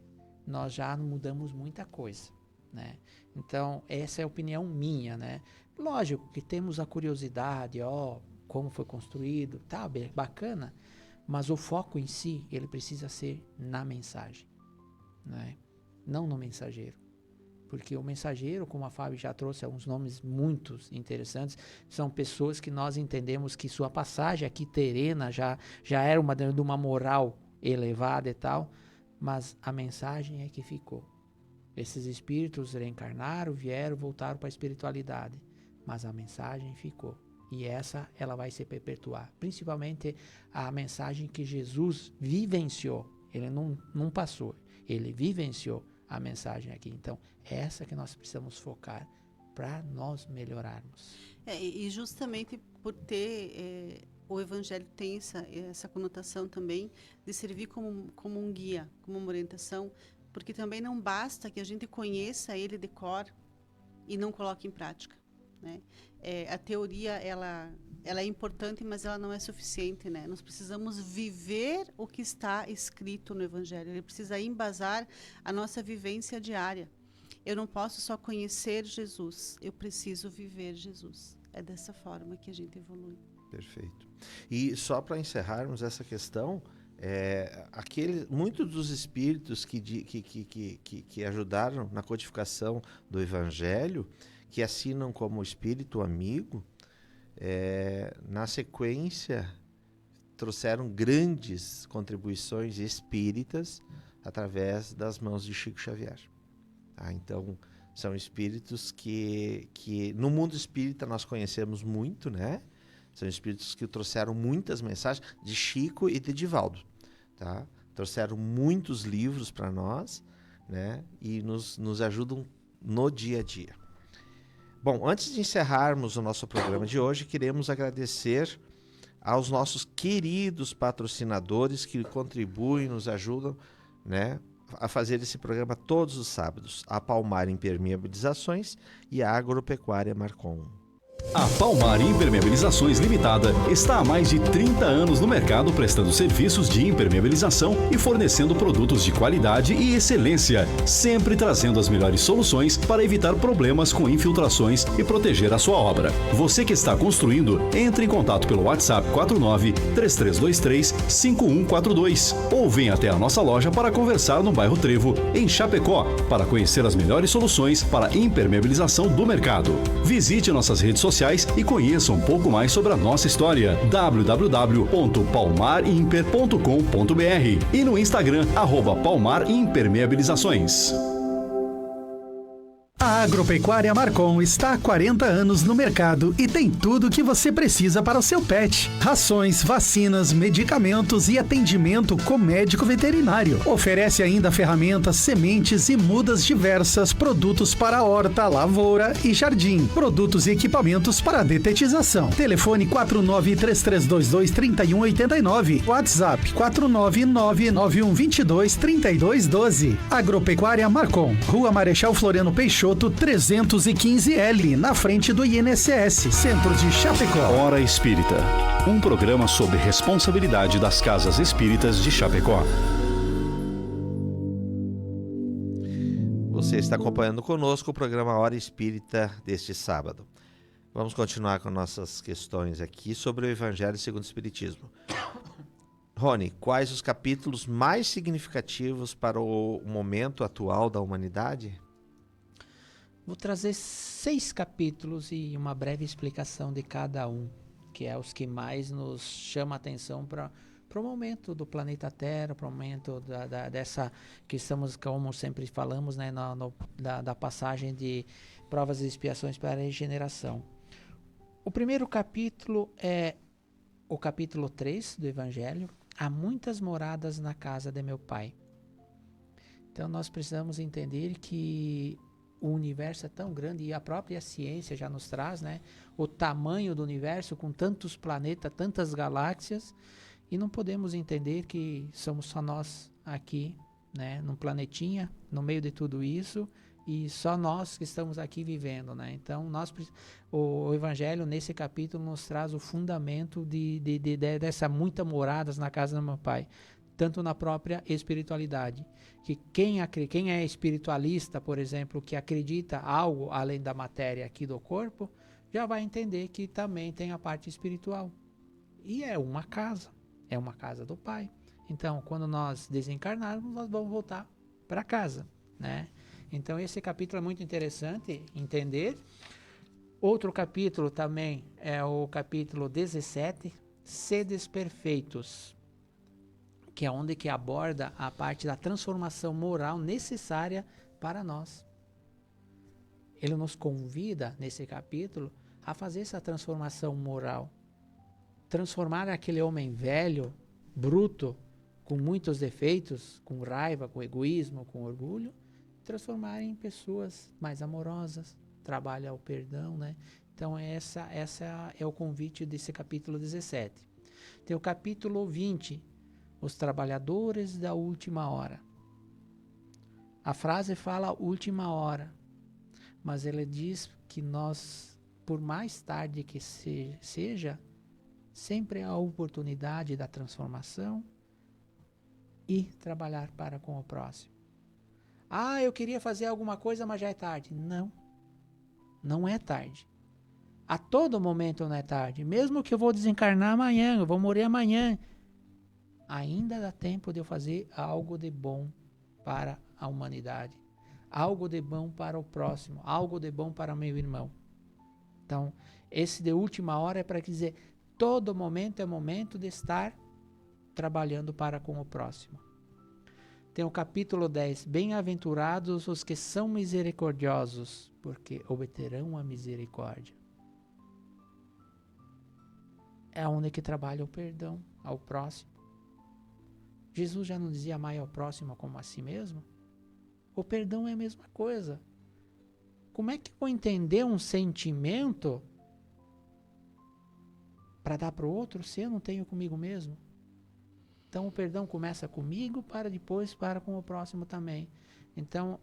nós já mudamos muita coisa, né? Então, essa é a opinião minha, né? Lógico que temos a curiosidade, como foi construído, tá, bacana, mas o foco em si, ele precisa ser na mensagem, né? Não no mensageiro. Porque o mensageiro, como a Fábio já trouxe alguns nomes muito interessantes, são pessoas que nós entendemos que sua passagem aqui terrena já era de uma moral elevada e tal, mas a mensagem é que ficou. Esses espíritos reencarnaram, vieram, voltaram para a espiritualidade, mas a mensagem ficou. E ela vai se perpetuar. Principalmente a mensagem que Jesus vivenciou. Ele não passou, ele vivenciou a mensagem aqui. Então, essa que nós precisamos focar para nós melhorarmos. E justamente por ter, o Evangelho tem essa conotação também de servir como um guia, como uma orientação, porque também não basta que a gente conheça ele de cor e não coloque em prática, né? A teoria, ela é importante, mas ela não é suficiente, né? Nós precisamos viver o que está escrito no Evangelho. Ele precisa embasar a nossa vivência diária. Eu não posso só conhecer Jesus, eu preciso viver Jesus. É dessa forma que a gente evolui. Perfeito. E só para encerrarmos essa questão, muitos dos espíritos que ajudaram na codificação do Evangelho, que assinam como espírito amigo, na sequência trouxeram grandes contribuições espíritas através das mãos de Chico Xavier. Então, são espíritos que no mundo espírita nós conhecemos muito, né? São espíritos que trouxeram muitas mensagens de Chico e de Divaldo, tá? Trouxeram muitos livros para nós, né? E nos ajudam no dia a dia. Bom, antes de encerrarmos o nosso programa de hoje, queremos agradecer aos nossos queridos patrocinadores que contribuem, nos ajudam, né, a fazer esse programa todos os sábados. A Palmar Impermeabilizações e a Agropecuária Marcon. A Palmar Impermeabilizações Limitada está há mais de 30 anos no mercado prestando serviços de impermeabilização e fornecendo produtos de qualidade e excelência, sempre trazendo as melhores soluções para evitar problemas com infiltrações e proteger a sua obra. Você que está construindo, entre em contato pelo WhatsApp 49-3323-5142 ou venha até a nossa loja para conversar no bairro Trevo, em Chapecó, para conhecer as melhores soluções para impermeabilização do mercado. Visite nossas redes sociais e conheça um pouco mais sobre a nossa história. www.palmarimper.com.br e no Instagram @palmarimpermeabilizações. A Agropecuária Marcon está há 40 anos no mercado e tem tudo o que você precisa para o seu pet. Rações, vacinas, medicamentos e atendimento com médico veterinário. Oferece ainda ferramentas, sementes e mudas diversas, produtos para horta, lavoura e jardim. Produtos e equipamentos para detetização. Telefone 4933223189. WhatsApp 49991223212. Agropecuária Marcon. Rua Marechal Floriano Peixoto, 315L, na frente do INSS, Centro de Chapecó. Hora Espírita, um programa sobre responsabilidade das casas espíritas de Chapecó. Você está acompanhando conosco o programa Hora Espírita deste sábado. Vamos continuar com nossas questões aqui sobre o Evangelho segundo o Espiritismo. Rony, quais os capítulos mais significativos para o momento atual da humanidade? Vou trazer 6 capítulos e uma breve explicação de cada um, que é os que mais nos chama a atenção para o momento do planeta Terra, para o momento dessa que estamos, como sempre falamos, né, da passagem de provas e expiações para a regeneração. O primeiro capítulo é o capítulo 3 do Evangelho. Há muitas moradas na casa de meu Pai. Então nós precisamos entender que o universo é tão grande e a própria ciência já nos traz, né, o tamanho do universo com tantos planetas, tantas galáxias, e não podemos entender que somos só nós aqui, né, num planetinha, no meio de tudo isso, e só nós que estamos aqui vivendo, né? Então o Evangelho nesse capítulo nos traz o fundamento dessa muitas moradas na casa do meu Pai. tanto na própria espiritualidade. Que quem é espiritualista, por exemplo, que acredita algo além da matéria aqui do corpo, já vai entender que também tem a parte espiritual. E é uma casa do Pai. Então, quando nós desencarnarmos, nós vamos voltar para casa, né? Então, esse capítulo é muito interessante entender. Outro capítulo também é o capítulo 17, Sedes Perfeitos, que é onde que aborda a parte da transformação moral necessária para nós. Ele nos convida, nesse capítulo, a fazer essa transformação moral. Transformar aquele homem velho, bruto, com muitos defeitos, com raiva, com egoísmo, com orgulho, transformar em pessoas mais amorosas, trabalha o perdão, né? Então essa é o convite desse capítulo 17. Tem o capítulo 20, os trabalhadores da última hora. A frase fala última hora, mas ele diz que nós, por mais tarde que seja, sempre há a oportunidade da transformação e trabalhar para com o próximo. Ah, eu queria fazer alguma coisa, mas já é tarde. Não, não é tarde. A todo momento não é tarde. Mesmo que eu vou desencarnar amanhã, eu vou morrer amanhã, ainda dá tempo de eu fazer algo de bom para a humanidade, algo de bom para o próximo, algo de bom para meu irmão. Então, esse de última hora é para dizer, todo momento é momento de estar trabalhando para com o próximo. Tem o capítulo 10, bem-aventurados os que são misericordiosos, porque obterão a misericórdia. É onde que trabalha o perdão ao próximo. Jesus já não dizia amai ao próximo como a si mesmo? O perdão é a mesma coisa. Como é que eu vou entender um sentimento para dar para o outro se eu não tenho comigo mesmo? Então o perdão começa comigo para depois para com o próximo também. Então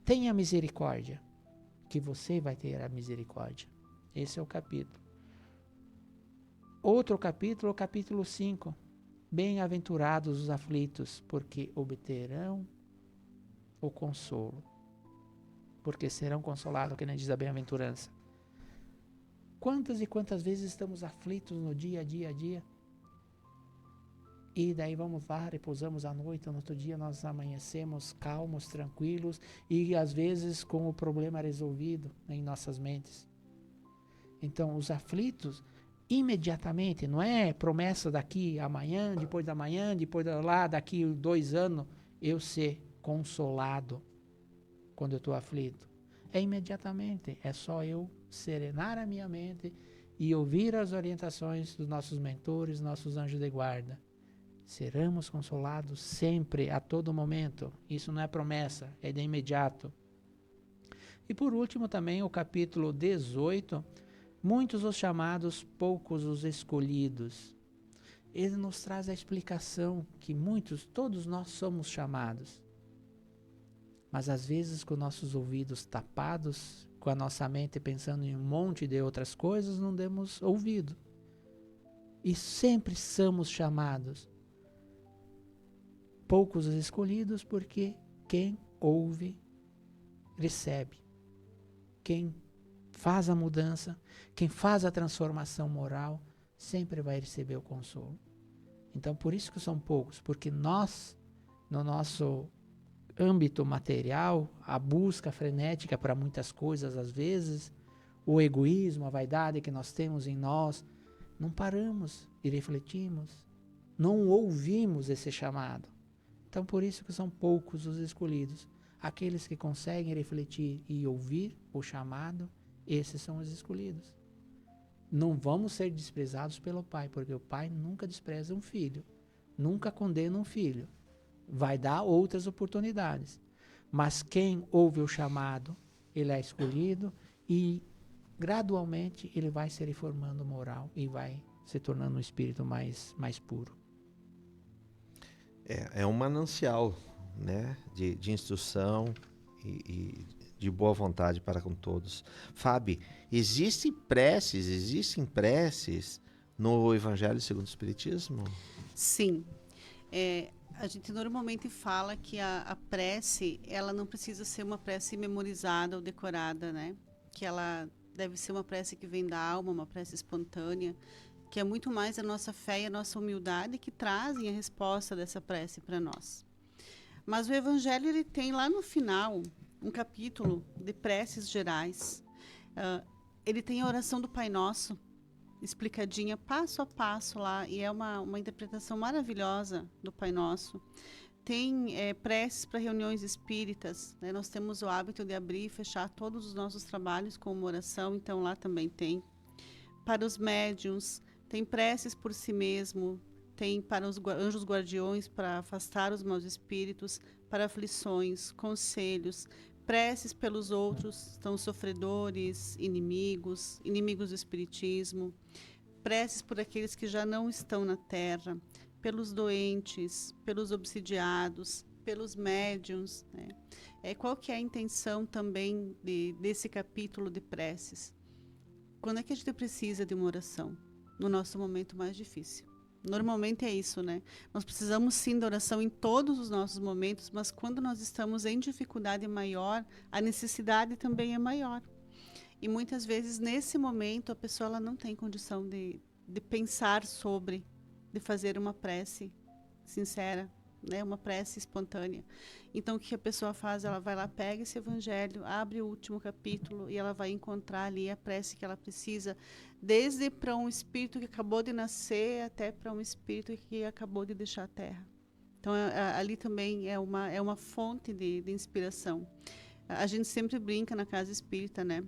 tenha misericórdia, que você vai ter a misericórdia. Esse é o capítulo. Outro capítulo, o capítulo 5. Bem-aventurados os aflitos, porque obterão o consolo. Porque serão consolados, que nem diz a bem-aventurança. Quantas e quantas vezes estamos aflitos no dia a dia? E daí vamos lá, repousamos à noite, no outro dia nós amanhecemos calmos, tranquilos e às vezes com o problema resolvido em nossas mentes. Então os aflitos, imediatamente, não é promessa daqui amanhã, depois de lá, daqui 2 anos, eu ser consolado quando eu estou aflito. É imediatamente, é só eu serenar a minha mente e ouvir as orientações dos nossos mentores, nossos anjos de guarda. Seremos consolados sempre, a todo momento. Isso não é promessa, é de imediato. E por último também o capítulo 18, muitos os chamados, poucos os escolhidos. Ele nos traz a explicação que todos nós somos chamados. Mas às vezes com nossos ouvidos tapados, com a nossa mente pensando em um monte de outras coisas, não demos ouvido. E sempre somos chamados. Poucos os escolhidos, porque quem ouve, recebe. Quem faz a mudança, quem faz a transformação moral, sempre vai receber o consolo. Então, por isso que são poucos, porque nós, no nosso âmbito material, a busca frenética para muitas coisas, às vezes, o egoísmo, a vaidade que nós temos em nós, não paramos e refletimos, não ouvimos esse chamado. Então, por isso que são poucos os escolhidos. Aqueles que conseguem refletir e ouvir o chamado, esses são os escolhidos. Não vamos ser desprezados pelo Pai, porque o Pai nunca despreza um filho, nunca condena um filho. Vai dar outras oportunidades. Mas quem ouve o chamado, ele é escolhido e gradualmente ele vai se reformando moral e vai se tornando um espírito mais puro. É um manancial, né, de instrução e de boa vontade para com todos. Fábio, existem preces no Evangelho segundo o Espiritismo? Sim. A gente normalmente fala que a prece, ela não precisa ser uma prece memorizada ou decorada, né? Que ela deve ser uma prece que vem da alma, uma prece espontânea, que é muito mais a nossa fé e a nossa humildade que trazem a resposta dessa prece para nós. Mas o Evangelho, ele tem lá no final um capítulo de preces gerais. Ele tem a oração do Pai Nosso, explicadinha passo a passo lá, e é uma interpretação maravilhosa do Pai Nosso. Tem preces para reuniões espíritas, né? Nós temos o hábito de abrir e fechar todos os nossos trabalhos com uma oração, então lá também tem. Para os médiuns, tem preces por si mesmo, tem para os anjos guardiões, para afastar os maus espíritos, para aflições, conselhos, preces pelos outros, estão sofredores, inimigos do espiritismo, preces por aqueles que já não estão na terra, pelos doentes, pelos obsidiados, pelos médiuns, né? Qual que é a intenção também desse capítulo de preces? Quando é que a gente precisa de uma oração? No nosso momento mais difícil. Normalmente é isso, né? Nós precisamos sim da oração em todos os nossos momentos, mas quando nós estamos em dificuldade maior, a necessidade também é maior. E muitas vezes, nesse momento, a pessoa ela não tem condição de pensar sobre, de fazer uma prece sincera, né? Uma prece espontânea. Então, o que a pessoa faz? Ela vai lá, pega esse evangelho, abre o último capítulo e ela vai encontrar ali a prece que ela precisa, desde para um espírito que acabou de nascer até para um espírito que acabou de deixar a terra. Então, ali também é uma fonte de inspiração. A gente sempre brinca na casa espírita, né?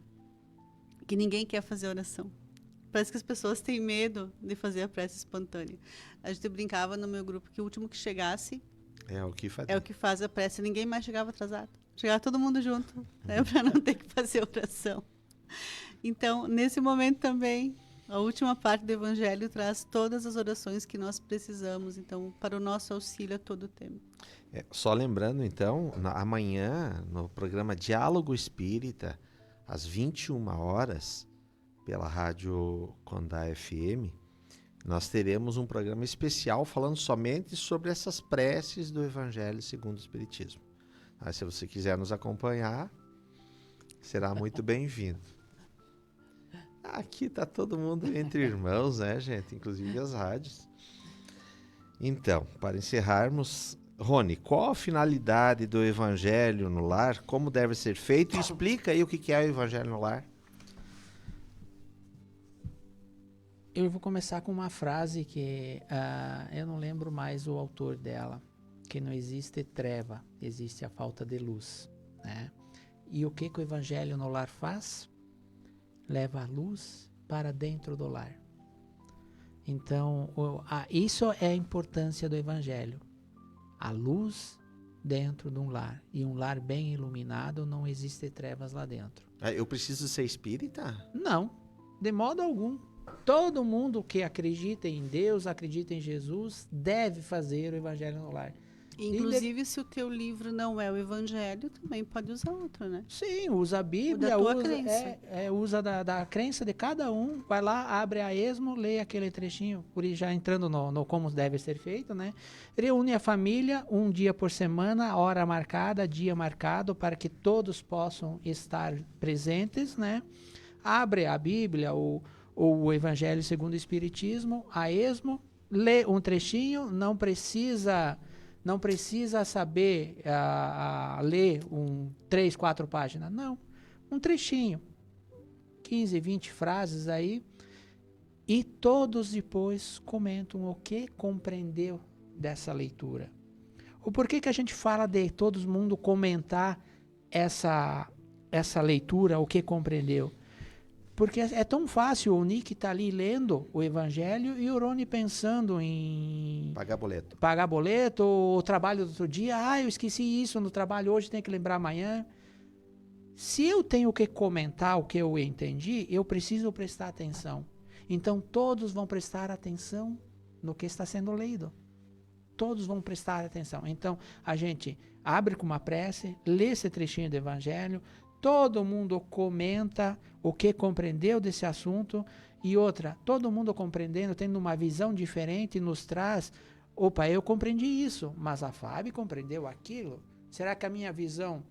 Que ninguém quer fazer oração. Parece que as pessoas têm medo de fazer a prece espontânea. A gente brincava no meu grupo que o último que chegasse é o que faz a prece. Ninguém mais chegava atrasado. Chegava todo mundo junto, né, para não ter que fazer oração. Então, nesse momento também, a última parte do Evangelho traz todas as orações que nós precisamos, então, para o nosso auxílio a todo tempo. Só lembrando, então, amanhã, no programa Diálogo Espírita, às 21 horas, pela Rádio Condá FM, nós teremos um programa especial falando somente sobre essas preces do Evangelho segundo o Espiritismo. Aí, se você quiser nos acompanhar, será muito bem-vindo. Aqui está todo mundo entre irmãos, né, gente? Inclusive as rádios. Então, para encerrarmos, Rony, qual a finalidade do Evangelho no lar? Como deve ser feito? E explica aí o que é o Evangelho no lar. Eu vou começar com uma frase que eu não lembro mais o autor dela, que não existe treva, existe a falta de luz, né? E o que o Evangelho no lar faz? Leva a luz para dentro do lar. Então, isso é a importância do Evangelho. A luz dentro de um lar. E um lar bem iluminado, não existe trevas lá dentro. Eu preciso ser espírita? Não, de modo algum. Todo mundo que acredita em Deus, acredita em Jesus, deve fazer o Evangelho no lar. Inclusive, se o teu livro não é o Evangelho, também pode usar outro, né? Sim, usa a Bíblia, usa da crença de cada um. Vai lá, abre a esmo, lê aquele trechinho, por aí já entrando no como deve ser feito, né? Reúne a família um dia por semana, hora marcada, dia marcado, para que todos possam estar presentes, né? Abre a Bíblia, o Evangelho segundo o Espiritismo, a esmo, lê um trechinho, não precisa saber ler 3, 4 páginas. Não, um trechinho, 15, 20 frases aí, e todos depois comentam o que compreendeu dessa leitura. O porquê que a gente fala de todo mundo comentar essa leitura, o que compreendeu? Porque é tão fácil, o Nick tá ali lendo o Evangelho e o Rony pensando em... Pagar boleto, o trabalho do outro dia. Eu esqueci isso no trabalho hoje, tenho que lembrar amanhã. Se eu tenho que comentar o que eu entendi, eu preciso prestar atenção. Então, todos vão prestar atenção no que está sendo lido. Todos vão prestar atenção. Então, a gente abre com uma prece, lê esse trechinho do Evangelho, todo mundo comenta o que compreendeu desse assunto, e outra, todo mundo compreendendo, tendo uma visão diferente, nos traz Opa, eu compreendi isso, mas a Fábio compreendeu aquilo. Será que a minha visão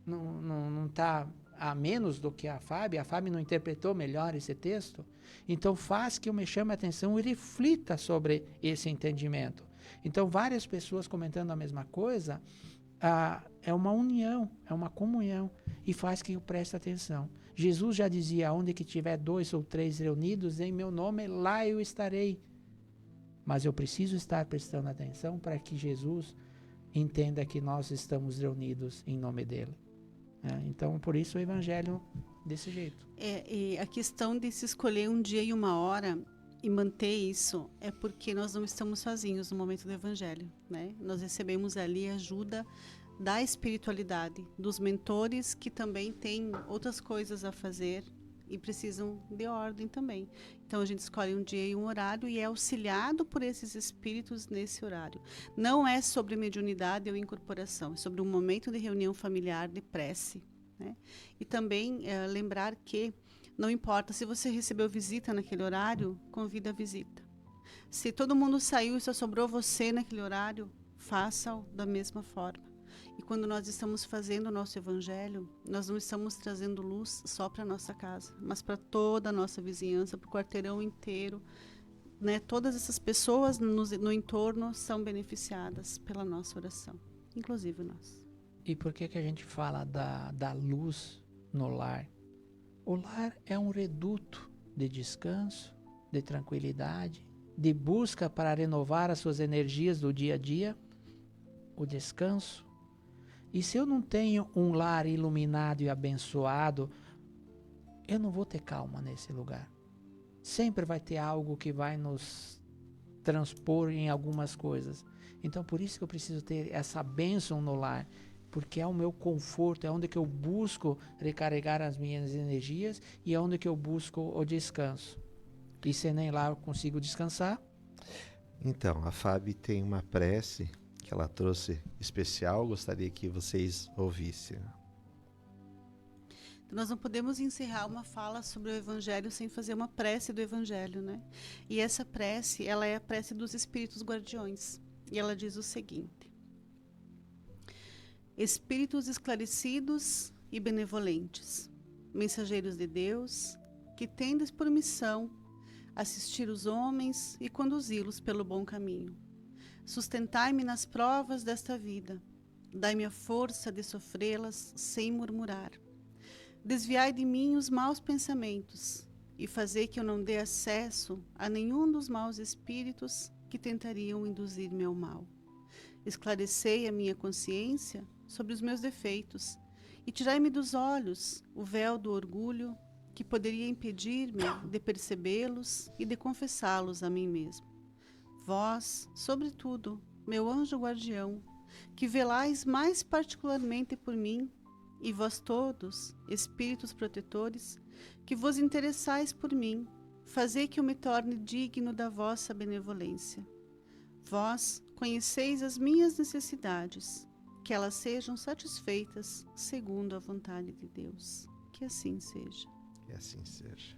não está a menos do que a Fábio? A Fábio não interpretou melhor esse texto? Então faz que eu me chame a atenção e reflita sobre esse entendimento. Então várias pessoas comentando a mesma coisa, é uma união, é uma comunhão, e faz que eu preste atenção. Jesus já dizia, onde que tiver 2 ou 3 reunidos em meu nome, lá eu estarei. Mas eu preciso estar prestando atenção para que Jesus entenda que nós estamos reunidos em nome dele. Então, por isso o evangelho desse jeito. E a questão de se escolher um dia e uma hora e manter isso é porque nós não estamos sozinhos no momento do evangelho, né? Nós recebemos ali ajuda da espiritualidade, dos mentores que também têm outras coisas a fazer e precisam de ordem também. Então a gente escolhe um dia e um horário e é auxiliado por esses espíritos nesse horário. Não é sobre mediunidade ou incorporação, é sobre um momento de reunião familiar, de prece, né? E também lembrar que não importa se você recebeu visita naquele horário, convida a visita. Se todo mundo saiu e só sobrou você naquele horário, faça-o da mesma forma. E quando nós estamos fazendo o nosso evangelho, nós não estamos trazendo luz só para a nossa casa, mas para toda a nossa vizinhança, para o quarteirão inteiro, né? Todas essas pessoas no entorno são beneficiadas pela nossa oração, inclusive nós. E por que a gente fala da luz no lar? O lar é um reduto de descanso, de tranquilidade, de busca para renovar as suas energias do dia a dia, o descanso. E se eu não tenho um lar iluminado e abençoado, eu não vou ter calma nesse lugar. Sempre vai ter algo que vai nos transpor em algumas coisas. Então, por isso que eu preciso ter essa bênção no lar, porque é o meu conforto, é onde que eu busco recarregar as minhas energias e é onde que eu busco o descanso. E se nem lá eu consigo descansar. Então, a Fábio tem uma prece que ela trouxe especial, gostaria que vocês ouvissem. Então, nós não podemos encerrar uma fala sobre o Evangelho sem fazer uma prece do Evangelho, né? E essa prece, ela é a prece dos Espíritos Guardiões. E ela diz o seguinte: Espíritos esclarecidos e benevolentes, mensageiros de Deus, que tendes por missão assistir os homens e conduzi-los pelo bom caminho. Sustentai-me nas provas desta vida, dai-me a força de sofrê-las sem murmurar. Desviai de mim os maus pensamentos e fazei que eu não dê acesso a nenhum dos maus espíritos que tentariam induzir-me ao mal. Esclarecei a minha consciência sobre os meus defeitos e tirai-me dos olhos o véu do orgulho que poderia impedir-me de percebê-los e de confessá-los a mim mesmo. Vós, sobretudo, meu anjo guardião, que velais mais particularmente por mim, e vós todos, espíritos protetores, que vos interessais por mim, fazei que eu me torne digno da vossa benevolência. Vós conheceis as minhas necessidades, que elas sejam satisfeitas segundo a vontade de Deus. Que assim seja. Que assim seja.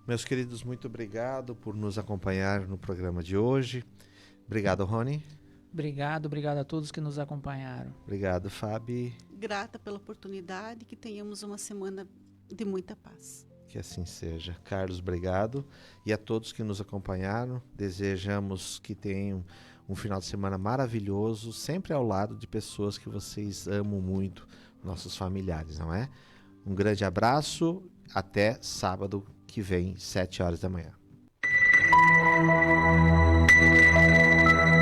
Meus queridos, muito obrigado por nos acompanhar no programa de hoje. Obrigado, Rony. Obrigado a todos que nos acompanharam. Obrigado, Fábio. Grata pela oportunidade, que tenhamos uma semana de muita paz. Que assim seja. Carlos, obrigado. E a todos que nos acompanharam, desejamos que tenham um final de semana maravilhoso, sempre ao lado de pessoas que vocês amam muito, nossos familiares, não é? Um grande abraço, até sábado que vem, 7 horas da manhã.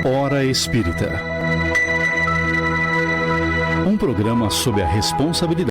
Hora Espírita. Um programa sob a responsabilidade